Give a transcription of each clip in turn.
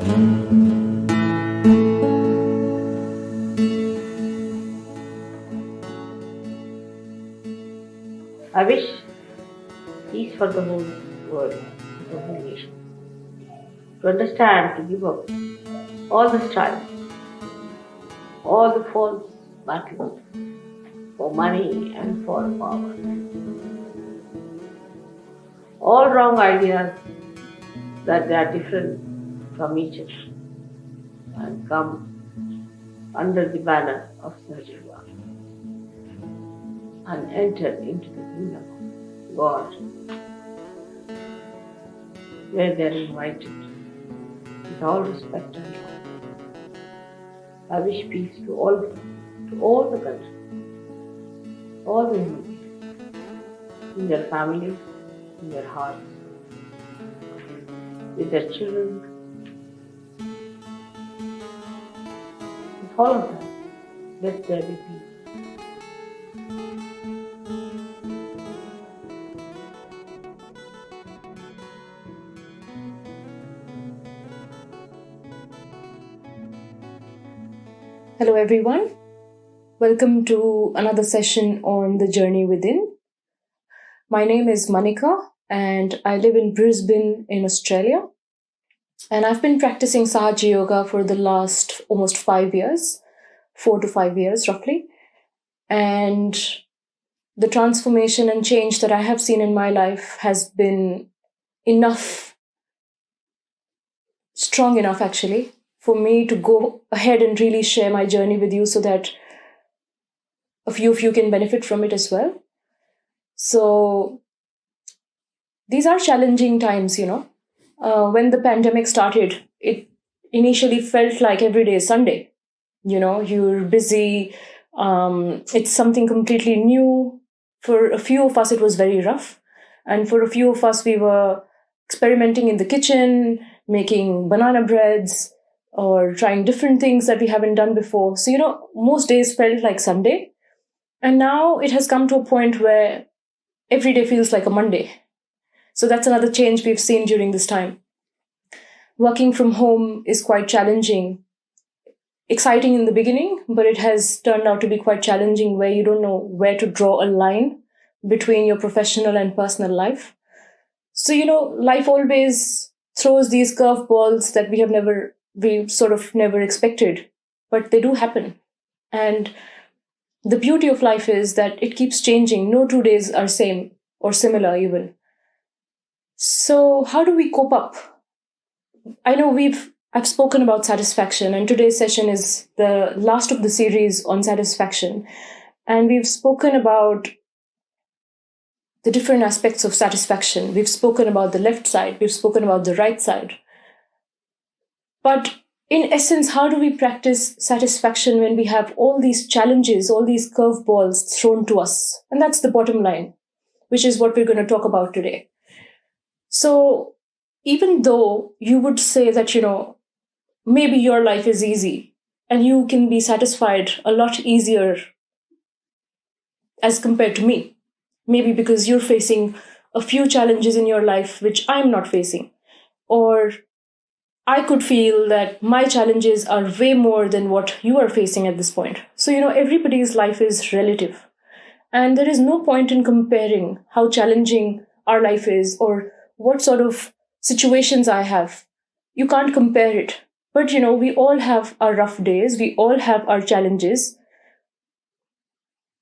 I wish peace for the whole world, the whole nation. To understand, to give up all the strife, all the false battles for money and for power, all wrong ideas that they are different from each other, and come under the banner of Sahaja Yoga and enter into the kingdom of God, where they are invited with all respect and love. I wish peace to all the countries, all the human beings, in their families, in their hearts, with their children, with all of them. Let there be peace. Hello everyone, welcome to another session on the journey within. My name is Manika and I live in Brisbane in Australia, and I've been practicing Sahaja Yoga for the last almost 5 years, 4 to 5 years roughly, and the transformation and change that I have seen in my life has been strong enough actually, for me to go ahead and really share my journey with you so that a few of you can benefit from it as well. So these are challenging times, when the pandemic started, it initially felt like every day is Sunday. You're busy. It's something completely new. For a few of us, it was very rough. And for a few of us, we were experimenting in the kitchen, making banana breads, or trying different things that we haven't done before. So, most days felt like Sunday. And now it has come to a point where every day feels like a Monday. So that's another change we've seen during this time. Working from home is quite challenging. Exciting in the beginning, but it has turned out to be quite challenging where you don't know where to draw a line between your professional and personal life. So, life always throws these curveballs that we sort of never expected, but they do happen. And the beauty of life is that it keeps changing. No 2 days are same or similar even. So how do we cope up? I know I've spoken about satisfaction, and today's session is the last of the series on satisfaction. And we've spoken about the different aspects of satisfaction. We've spoken about the left side. We've spoken about the right side. But in essence, how do we practice satisfaction when we have all these challenges, all these curveballs thrown to us? And that's the bottom line, which is what we're going to talk about today. So even though you would say that, maybe your life is easy and you can be satisfied a lot easier as compared to me, maybe because you're facing a few challenges in your life which I'm not facing, or I could feel that my challenges are way more than what you are facing at this point. So, everybody's life is relative. And there is no point in comparing how challenging our life is or what sort of situations I have. You can't compare it. But, we all have our rough days. We all have our challenges.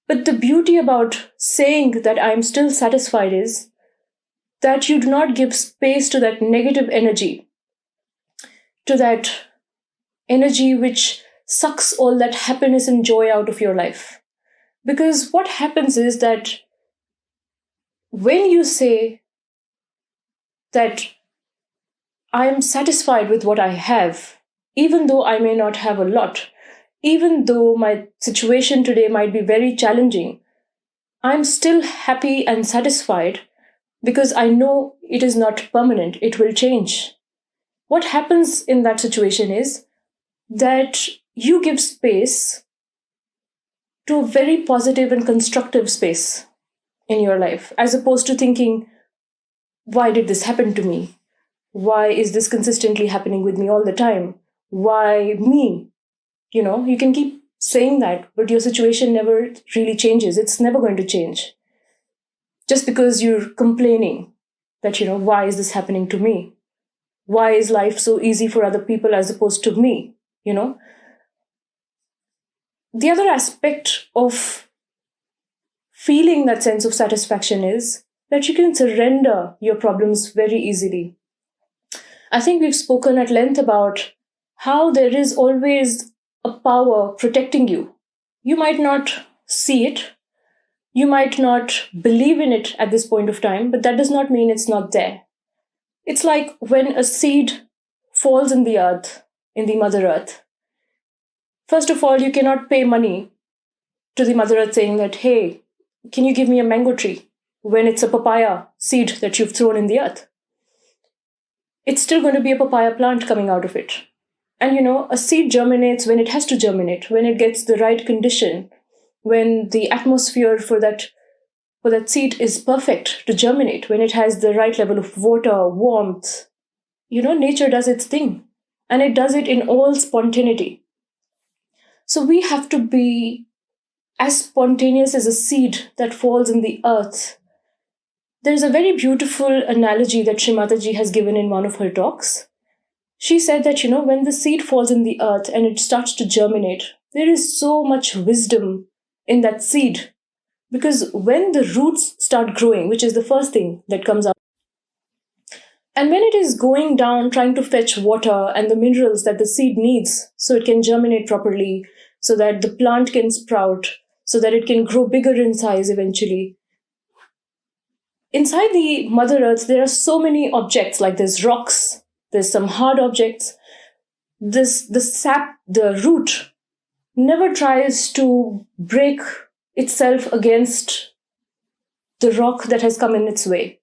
But the beauty about saying that I'm still satisfied is that you do not give space to that negative energy, to that energy which sucks all that happiness and joy out of your life. Because what happens is that when you say that I am satisfied with what I have, even though I may not have a lot, even though my situation today might be very challenging, I'm still happy and satisfied because I know it is not permanent, it will change. What happens in that situation is that you give space to a very positive and constructive space in your life, as opposed to thinking, why did this happen to me? Why is this consistently happening with me all the time? Why me? You can keep saying that, but your situation never really changes. It's never going to change. Just because you're complaining that, why is this happening to me? Why is life so easy for other people as opposed to me? The other aspect of feeling that sense of satisfaction is that you can surrender your problems very easily. I think we've spoken at length about how there is always a power protecting you. You might not see it, you might not believe in it at this point of time, but that does not mean it's not there. It's like when a seed falls in the earth, in the Mother Earth. First of all, you cannot pay money to the Mother Earth saying that, hey, can you give me a mango tree, when it's a papaya seed that you've thrown in the earth? It's still going to be a papaya plant coming out of it. And a seed germinates when it has to germinate, when it gets the right condition, when the atmosphere for that seed is perfect to germinate, when it has the right level of water, warmth. Nature does its thing, and it does it in all spontaneity. So we have to be as spontaneous as a seed that falls in the earth. There's a very beautiful analogy that Shri Mataji has given in one of her talks. She said that, when the seed falls in the earth and it starts to germinate, there is so much wisdom in that seed. Because when the roots start growing, which is the first thing that comes out, and when it is going down trying to fetch water and the minerals that the seed needs so it can germinate properly, so that the plant can sprout, so that it can grow bigger in size eventually. Inside the Mother Earth, there are so many objects, like there's rocks, there's some hard objects. The sap, the root, never tries to break itself against the rock that has come in its way.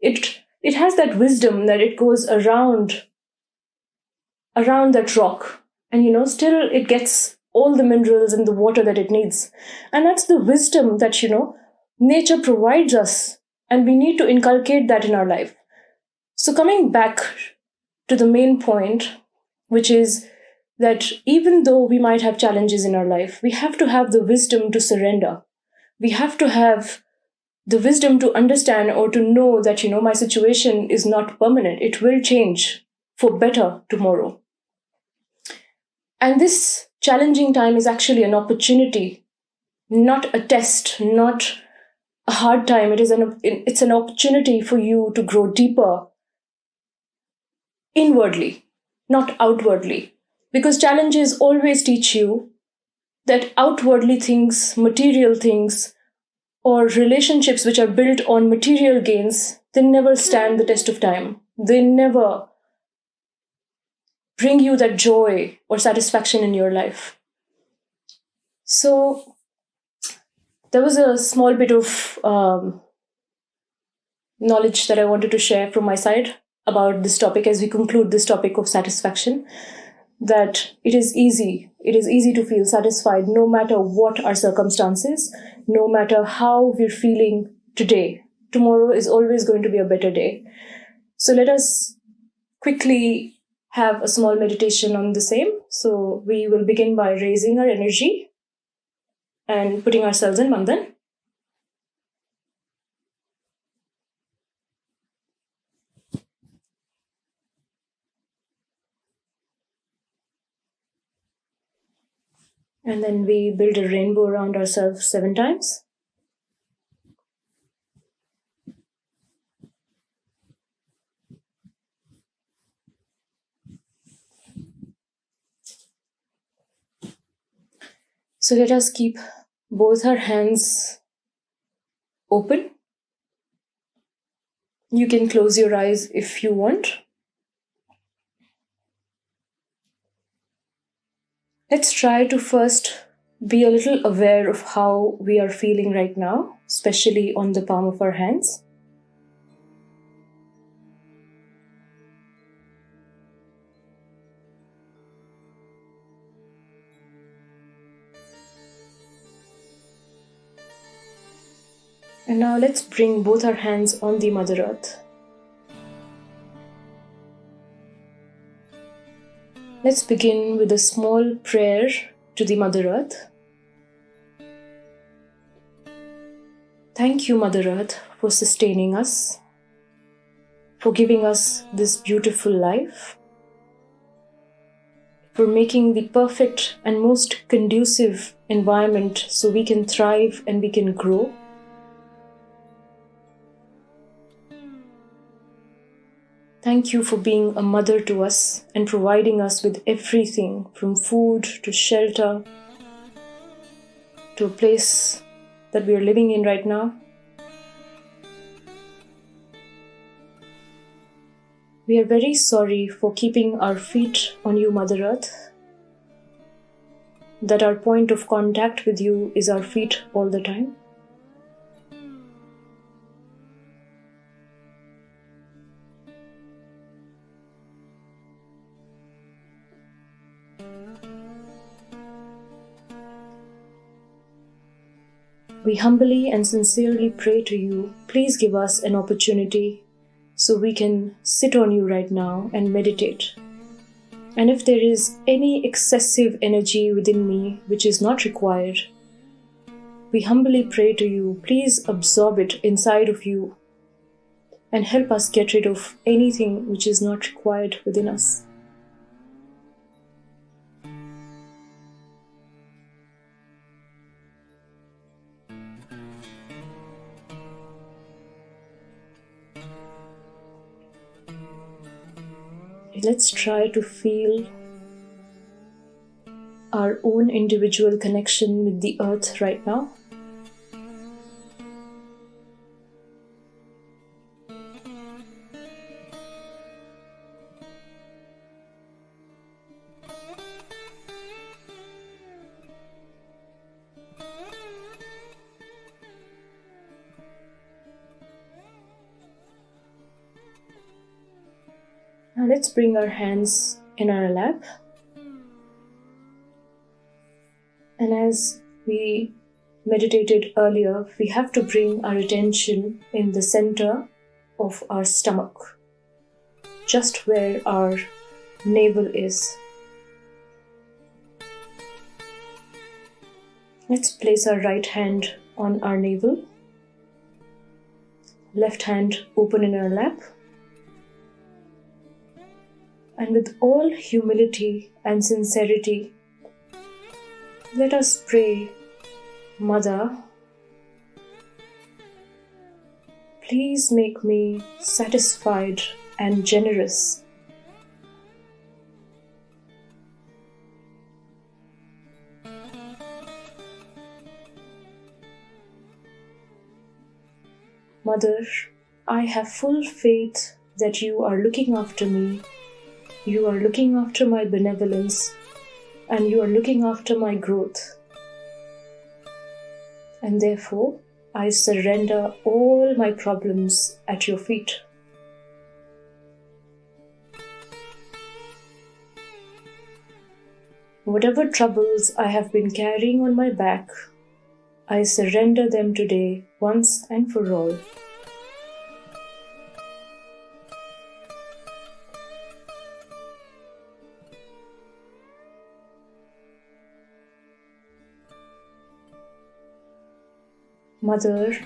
It has that wisdom that it goes around that rock, and still it gets all the minerals and the water that it needs. And that's the wisdom that nature provides us, and we need to inculcate that in our life. So coming back to the main point, which is that even though we might have challenges in our life, we have to have the wisdom to surrender. We have to have the wisdom to understand or to know that, my situation is not permanent. It will change for better tomorrow. And this challenging time is actually an opportunity, not a test, not a hard time. It's an opportunity for you to grow deeper inwardly, not outwardly. Because challenges always teach you that outwardly things, material things, or relationships which are built on material gains, they never stand the test of time. They never bring you that joy or satisfaction in your life. So there was a small bit of knowledge that I wanted to share from my side about this topic as we conclude this topic of satisfaction, that it is easy to feel satisfied no matter what our circumstances, no matter how we're feeling today. Tomorrow is always going to be a better day. So let us quickly have a small meditation on the same. So we will begin by raising our energy and putting ourselves in Mandan. And then we build a rainbow around ourselves 7 times. So let us keep both our hands open. You can close your eyes if you want. Let's try to first be a little aware of how we are feeling right now, especially on the palm of our hands. And now let's bring both our hands on the Mother Earth. Let's begin with a small prayer to the Mother Earth. Thank you, Mother Earth, for sustaining us, for giving us this beautiful life, for making the perfect and most conducive environment so we can thrive and we can grow. Thank you for being a mother to us and providing us with everything from food to shelter to a place that we are living in right now. We are very sorry for keeping our feet on you, Mother Earth, that our point of contact with you is our feet all the time. We humbly and sincerely pray to you, please give us an opportunity so we can sit on you right now and meditate. And if there is any excessive energy within me which is not required, we humbly pray to you, please absorb it inside of you and help us get rid of anything which is not required within us. Let's try to feel our own individual connection with the earth right now. Now let's bring our hands in our lap. And as we meditated earlier, we have to bring our attention in the center of our stomach, just where our navel is. Let's place our right hand on our navel, left hand open in our lap. And with all humility and sincerity, let us pray, Mother, please make me satisfied and generous. Mother, I have full faith that you are looking after me. You are looking after my benevolence, and you are looking after my growth. And therefore, I surrender all my problems at your feet. Whatever troubles I have been carrying on my back, I surrender them today once and for all. Mother,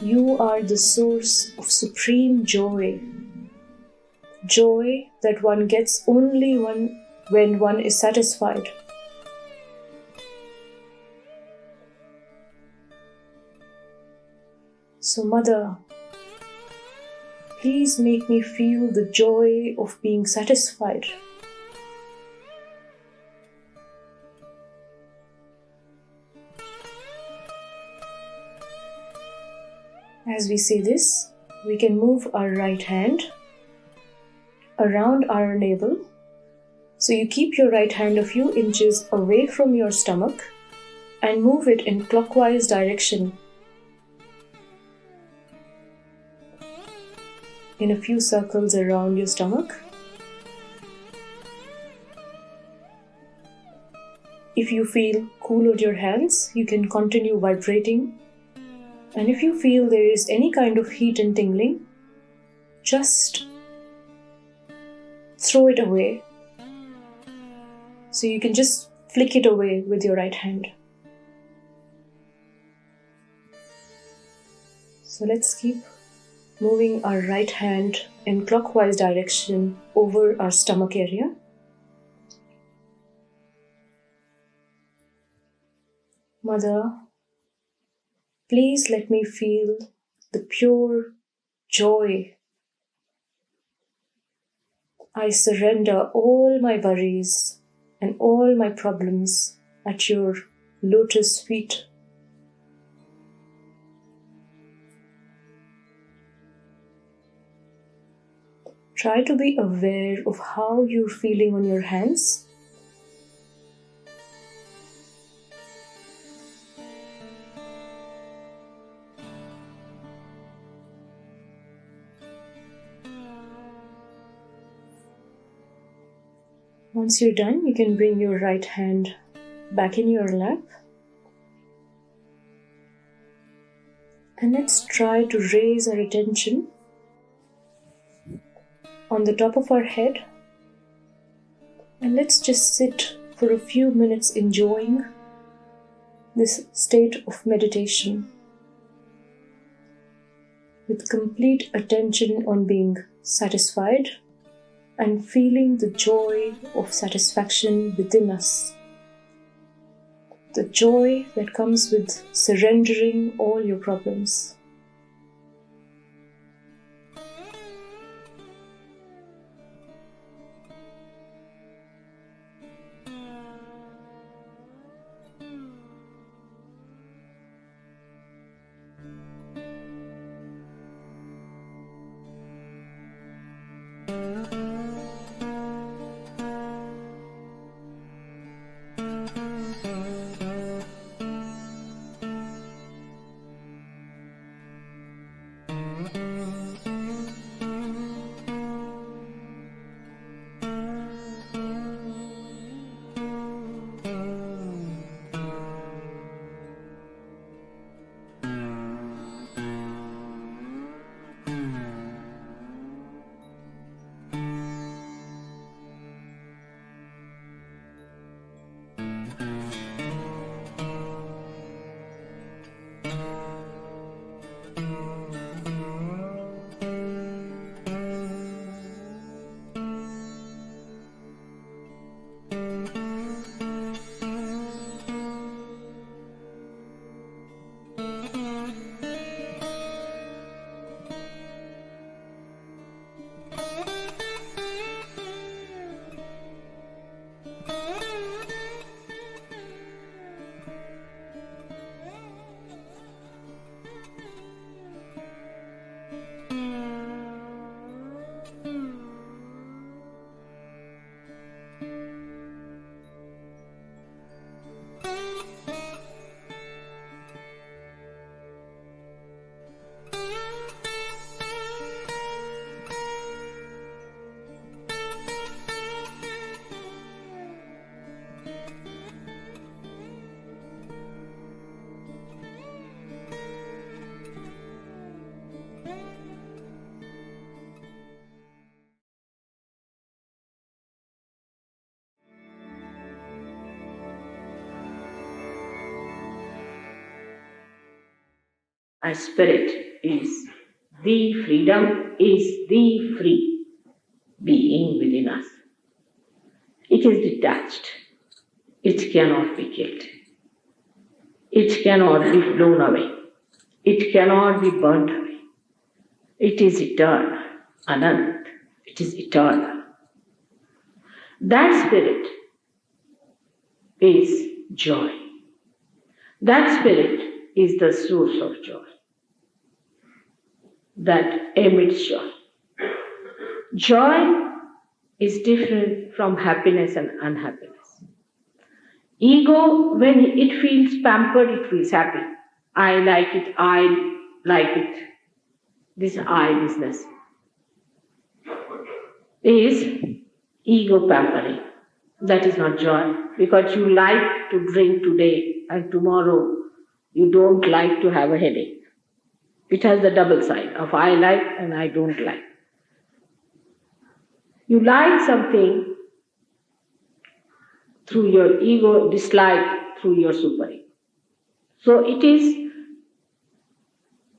you are the source of supreme joy. Joy that one gets only when one is satisfied. So, Mother, please make me feel the joy of being satisfied. As we say this, we can move our right hand around our navel. So you keep your right hand a few inches away from your stomach and move it in clockwise direction in a few circles around your stomach. If you feel cool on your hands, you can continue vibrating. And if you feel there is any kind of heat and tingling, just throw it away So you can just flick it away with your right hand. So let's keep moving our right hand in clockwise direction over our stomach area. Mother, please let me feel the pure joy. I surrender all my worries and all my problems at your lotus feet. Try to be aware of how you're feeling on your hands. Once you're done, you can bring your right hand back in your lap. And let's try to raise our attention on the top of our head. And let's just sit for a few minutes enjoying this state of meditation with complete attention on being satisfied and feeling the joy of satisfaction within us. The joy that comes with surrendering all your problems. Our spirit is the freedom, is the free being within us. It is detached. It cannot be killed. It cannot be blown away. It cannot be burnt away. It is eternal, Anant. It is eternal. That spirit is joy. That spirit is the source of joy. That emits joy. Joy is different from happiness and unhappiness. Ego, when it feels pampered, it feels happy. I like it, I like it. This I business is ego pampering. That is not joy, because you like to drink today and tomorrow you don't like to have a headache. It has the double side of I like and I don't like. You like something through your ego, dislike through your super ego. So it is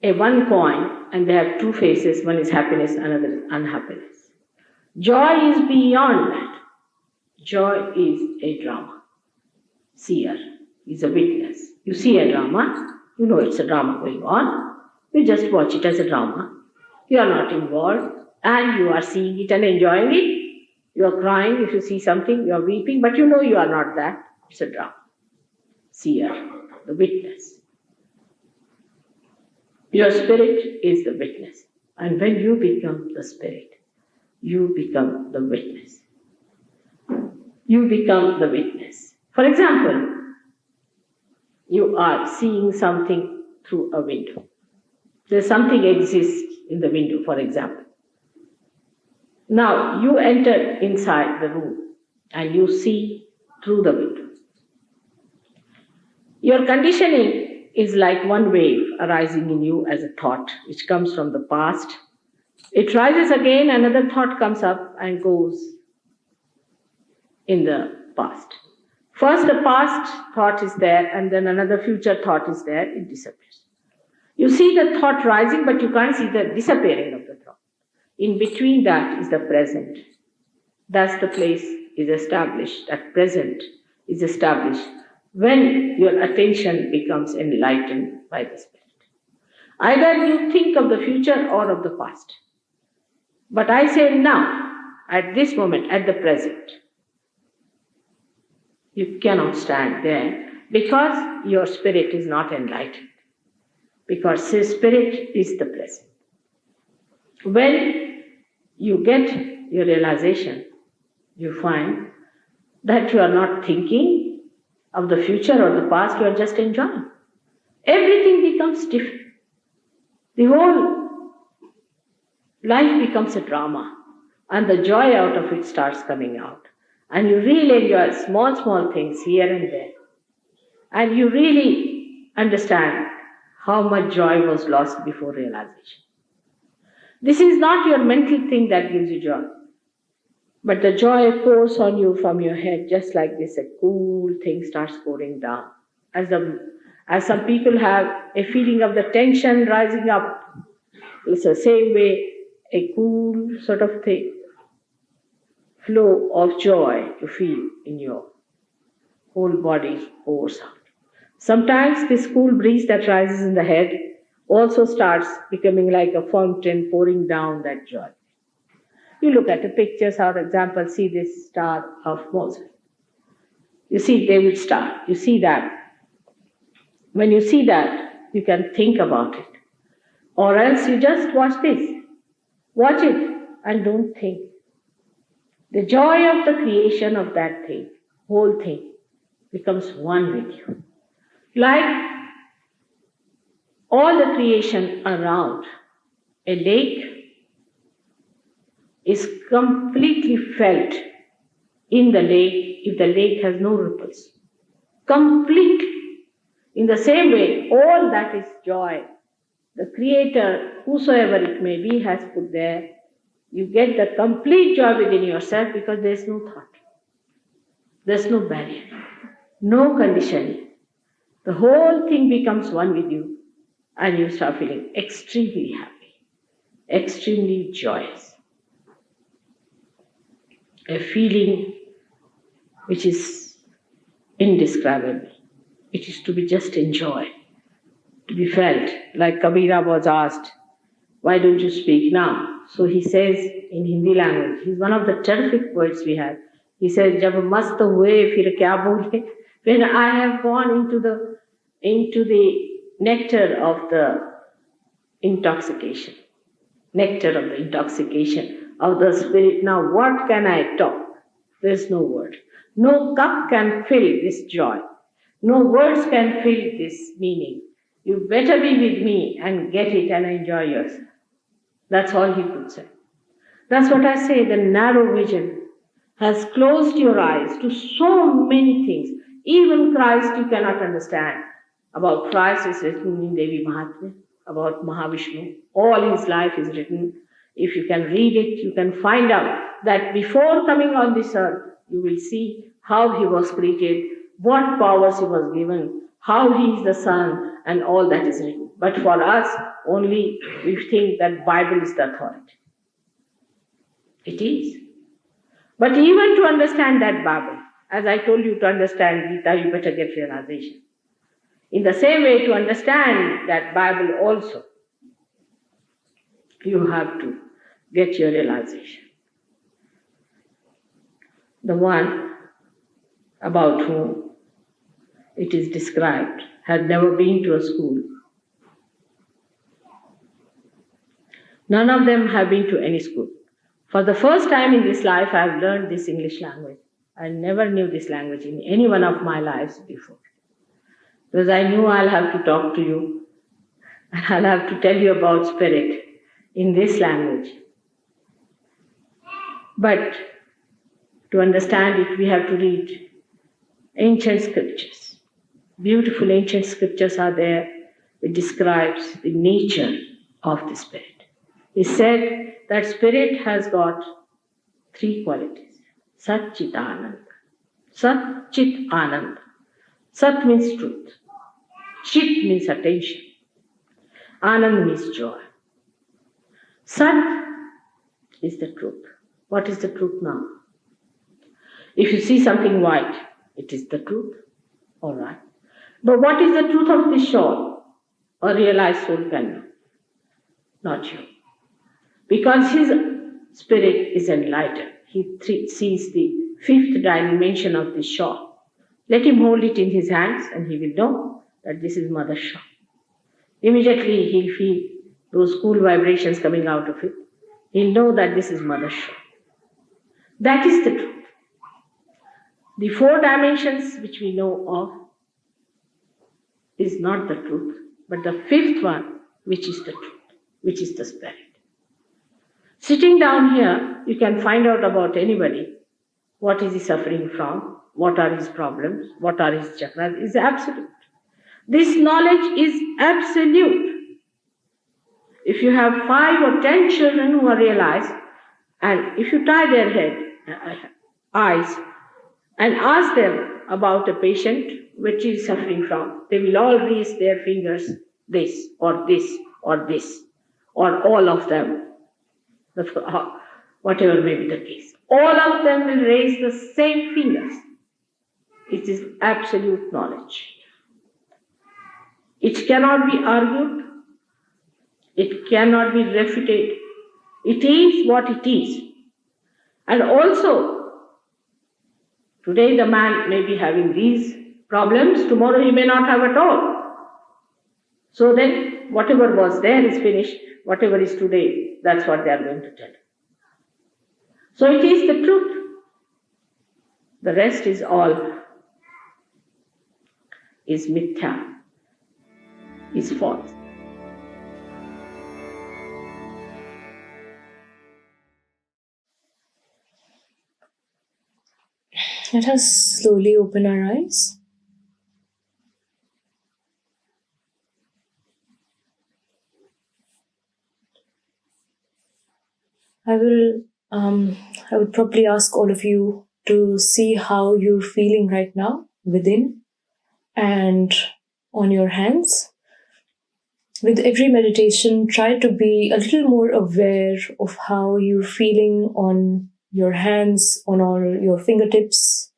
a one coin, and they have two faces. One is happiness, another is unhappiness. Joy is beyond that. Joy is a drama. Seer is a witness. You see a drama, you know it's a drama going on. You just watch it as a drama. You are not involved, and you are seeing it and enjoying it. You are crying if you see something, you are weeping, but you know you are not that. It's a drama. Seer, the witness. Your spirit is the witness. And when you become the spirit, you become the witness. You become the witness. For example, you are seeing something through a window. There's something exists in the window, for example. Now, you enter inside the room and you see through the window. Your conditioning is like one wave arising in you as a thought which comes from the past. It rises again, another thought comes up and goes in the past. First, the past thought is there, and then another future thought is there, it disappears. You see the thought rising, but you can't see the disappearing of the thought. In between that is the present. That's the place is established, that present is established when your attention becomes enlightened by the Spirit. Either you think of the future or of the past. But I say now, at this moment, at the present, you cannot stand there because your spirit is not enlightened. Because spirit is the present. When you get your realization, you find that you are not thinking of the future or the past, you are just enjoying. Everything becomes different. The whole life becomes a drama, and the joy out of it starts coming out. And you really enjoy small things here and there. And you really understand how much joy was lost before realization. This is not your mental thing that gives you joy, but the joy pours on you from your head, just like this, a cool thing starts pouring down. As some people have a feeling of the tension rising up, it's the same way a cool sort of thing, flow of joy you feel in your whole body pours out. Sometimes this cool breeze that rises in the head also starts becoming like a fountain pouring down that joy. You look at the pictures, for example, see this star of Moses. You see David's star. You see that. When you see that, you can think about it. Or else you just watch this. Watch it and don't think. The joy of the creation of that thing, whole thing, becomes one with you. Like all the creation around, a lake is completely felt in the lake if the lake has no ripples. Completely. In the same way, all that is joy. The Creator, whosoever it may be, has put there. You get the complete joy within yourself because there is no thought. There's no barrier. No conditioning. The whole thing becomes one with you and you start feeling extremely happy, extremely joyous. A feeling which is indescribable. It is to be just enjoyed, to be felt. Like Kabira was asked, why don't you speak now? So he says in Hindi language, he's one of the terrific poets we have. He says, Jab mast hue fir kya bole? When I have gone into the nectar of the intoxication of the spirit, now what can I talk? There's no word. No cup can fill this joy. No words can fill this meaning. You better be with me and get it and enjoy yourself. That's all he could say. That's what I say, the narrow vision has closed your eyes to so many things. Even Christ you cannot understand. About Christ is written in Devi Mahatmya, about Mahavishnu. All his life is written. If you can read it, you can find out that before coming on this earth, you will see how he was created, what powers he was given, how he is the son, and all that is written. But for us, only we think that Bible is the authority. It is. But even to understand that Bible, as I told you, to understand Gita, you better get realization. In the same way, to understand that Bible also, you have to get your realization. The one about whom it is described had never been to a school. None of them have been to any school. For the first time in this life, I have learned this English language. I never knew this language in any one of my lives before. Because I knew I'll have to talk to you and I'll have to tell you about spirit in this language. But to understand it, we have to read ancient scriptures. Beautiful ancient scriptures are there. It describes the nature of the spirit. It said that spirit has got three qualities. Sat Chit Anand. Sat Chit Anand. Sat means truth. Chit means attention. Anand means joy. Sat is the truth. What is the truth now? If you see something white, it is the truth. All right. But what is the truth of this shore? A realized soul can know. Not you. Because his spirit is enlightened. He sees the fifth dimension of the shore. Let him hold it in his hands and he will know that this is Mother Shore. Immediately he'll feel those cool vibrations coming out of it. He'll know that this is Mother Shore. That is the truth. The four dimensions which we know of is not the truth, but the fifth one, which is the truth, which is the spirit. Sitting down here, you can find out about anybody. What is he suffering from? What are his problems? What are his chakras? Is absolute. This knowledge is absolute. If you have 5 or 10 children who are realized, and if you tie their eyes, and ask them about a patient which is suffering from, they will all raise their fingers, this, or this, or this, or all of them. Whatever may be the case. All of them will raise the same fingers. It is absolute knowledge. It cannot be argued. It cannot be refuted. It is what it is. And also, today the man may be having these problems, tomorrow he may not have at all. So then, whatever was there is finished. Whatever is today, that's what they are going to tell. So it is the truth. The rest is all is mithya, is false. Let us slowly open our eyes. I would probably ask all of you to see how you're feeling right now within and on your hands. With every meditation, try to be a little more aware of how you're feeling on your hands, on all your fingertips.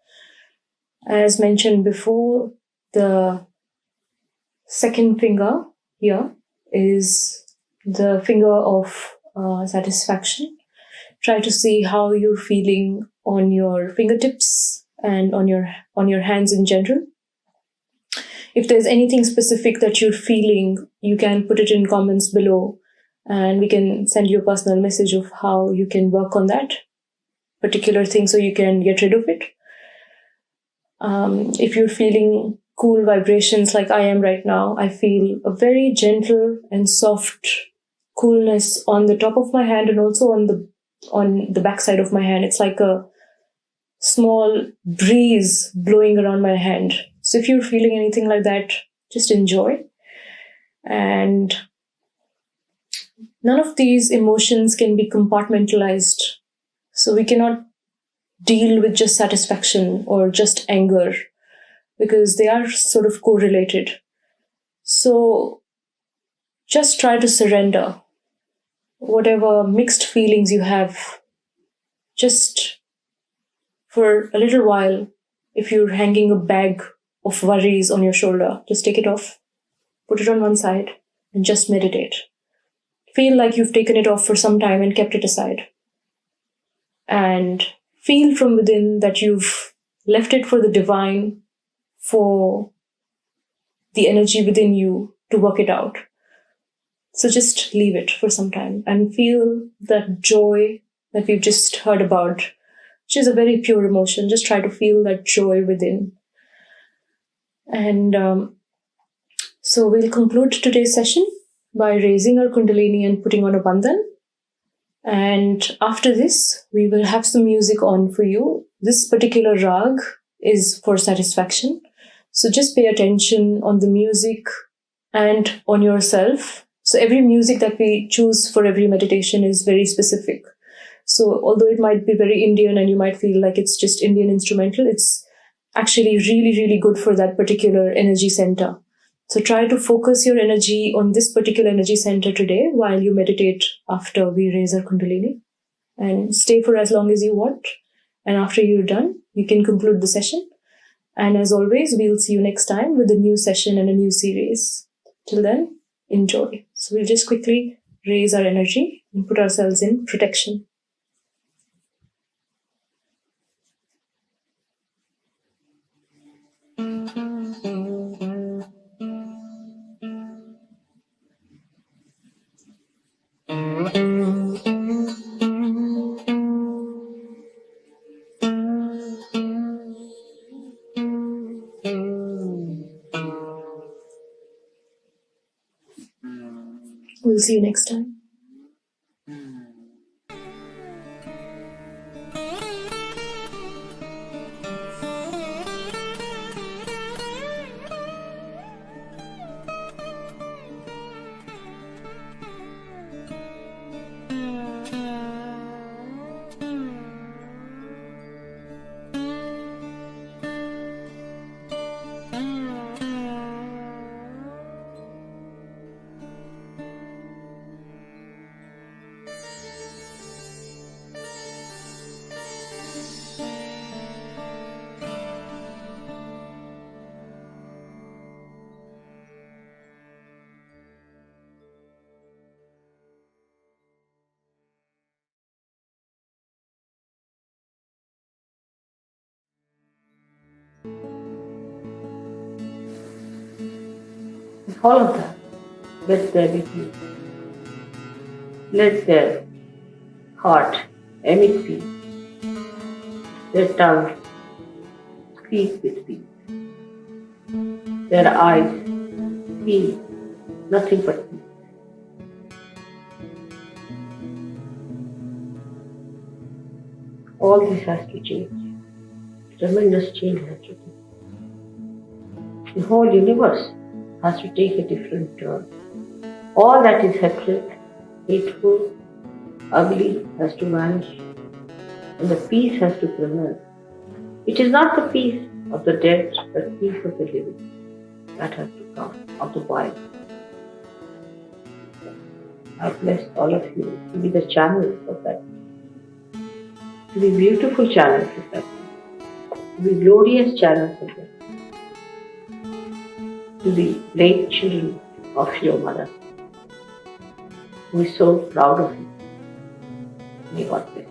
As mentioned before, the second finger here is the finger of satisfaction. Try to see how you're feeling on your fingertips and on your hands in general. If there's anything specific that you're feeling, you can put it in comments below and we can send you a personal message of how you can work on that particular thing so you can get rid of it. If you're feeling cool vibrations like I am right now, I feel a very gentle and soft coolness on the top of my hand and also on the back side of my hand. It's like a small breeze blowing around my hand. So if you're feeling anything like that, just enjoy. And none of these emotions can be compartmentalized. So we cannot deal with just satisfaction or just anger, because they are sort of correlated. So just try to surrender whatever mixed feelings you have, just for a little while. If you're hanging a bag of worries on your shoulder, just take it off, put it on one side, and just meditate. Feel like you've taken it off for some time and kept it aside. And feel from within that you've left it for the divine, for the energy within you to work it out. So just leave it for some time and feel that joy that we've just heard about, which is a very pure emotion. Just try to feel that joy within. And so we'll conclude today's session by raising our Kundalini and putting on a bandhan. And after this, we will have some music on for you. This particular rag is for satisfaction. So just pay attention on the music and on yourself. So every music that we choose for every meditation is very specific. So although it might be very Indian and you might feel like it's just Indian instrumental, it's actually really, really good for that particular energy center. So try to focus your energy on this particular energy center today while you meditate after we raise our Kundalini. And stay for as long as you want. And after you're done, you can conclude the session. And as always, we'll see you next time with a new session and a new series. Till then, enjoy. So we'll just quickly raise our energy and put ourselves in protection. We'll see you next time. All of that, let there be peace. Let their heart emit peace. Their tongue speak with peace. Their eyes see nothing but peace. All this has to change. Tremendous change has to take. The whole universe has to take a different turn. All that is hateful, ugly has to vanish, and the peace has to prevail. It is not the peace of the dead, but peace of the living that has to come, of the wild. I bless all of you to be the channels of that, to be beautiful channels of that, to be glorious channels of that, to be great children of your mother, who is so proud of you. May God bless.